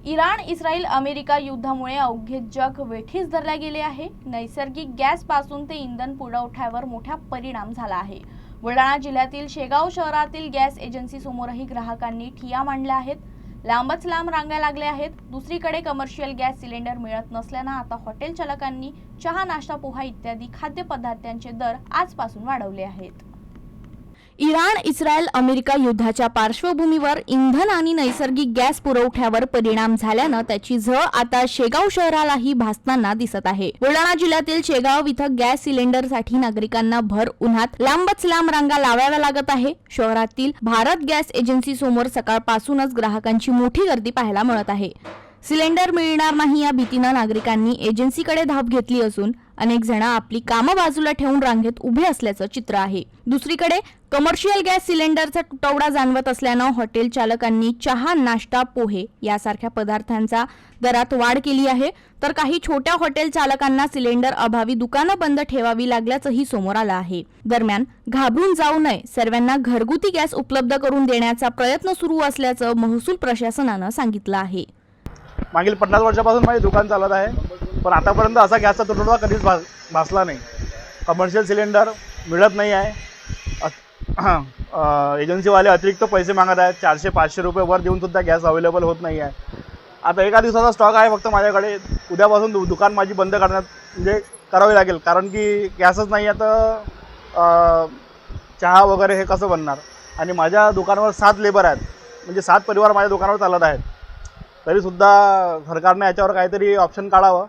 Iran, Israel, America युद्धामुळे अवघे जग वेठीस धरले गेले आहे। नैसर्गिक गॅस पासून ते इंधन पुरवठ्यावर मोठा परिणाम झाला आहे। बुलढाणा जिल्ह्यातील शेगाव शहरातील गॅस एजन्सी समोरही ग्राहकांनी ठिय्या मांडल्या आहेत। लांबच लांब रांगा लागल्या आहेत। दुसरीकडे कमर्शियल गॅस सिलेंडर मिळत नसल्याने आता हॉटेल चालकांनी चहा, नाश्ता, पोहा इत्यादी खाद्यपदार्थांचे दर आजपासून वाढवले आहेत। इराण, इस्रायल, अमेरिका युद्धाच्या पार्श्वभूमीवर इंधन आणि नैसर्गिक गॅस पुरवठ्यावर परिणाम झाल्यानं त्याची झळ आता शेगाव शहरालाही भासताना दिसत आहे। बुलढाणा जिल्ह्यातील शेगाव इथं गॅस सिलेंडरसाठी नागरिकांना भर उन्हात लांबच लांब रांगा लावाव्या लागत आहे। शहरातील भारत गॅस एजन्सी समोर सकाळपासूनच ग्राहकांची मोठी गर्दी पाहायला मिळत आहे। सिलेंडर मिळणार नाही या भीतीने नागरिकांनी एजन्सीकडे धाव घेतली असून अनेक जण आपली कामं बाजूला ठेवून रांगेत उभे असल्याचं चित्र आहे। दुसरीकडे कमर्शियल गॅस सिलेंडरचा तुटवडा जाणवत असल्यानं हॉटेल चालकांनी चहा, नाश्ता, पोहे यासारख्या पदार्थांचा दरात वाढ केली आहे, तर काही छोट्या हॉटेल चालकांना सिलेंडर अभावी दुकानं बंद ठेवावी लागल्याचंही समोर आलं आहे। दरम्यान घाबरून जाऊ नये, सर्वांना घरगुती गॅस उपलब्ध करून देण्याचा प्रयत्न सुरू असल्याचं महसूल प्रशासनानं सांगितलं आहे। मागील 50 वर्षापासून माझे दुकान चालत आहे, पण आतापर्यंत असा गॅसचा तुटवडा कधीच भासला नाही। कमर्शियल सिलेंडर मिळत नाही आहे। एजन्सीवाले अतिरिक्त पैसे मागत आहेत। 400-500 रुपये वर देऊन सुद्धा गॅस अवेलेबल होत नाही आहे। आता एका दिवसाचा स्टॉक आहे फक्त माझ्याकडे। उद्यापासून दुकान माझी बंद करण्यात म्हणजे करावी लागेल, कारण की गॅसच नाही आहे तर चहा वगैरे हे कसं बनणार। आणि माझ्या दुकानावर 7 लेबर आहेत, म्हणजे 7 परिवार माझ्या दुकानावर चालत आहेत। तरीसुद्धा सरकारने याच्यावर काहीतरी ऑप्शन काढावं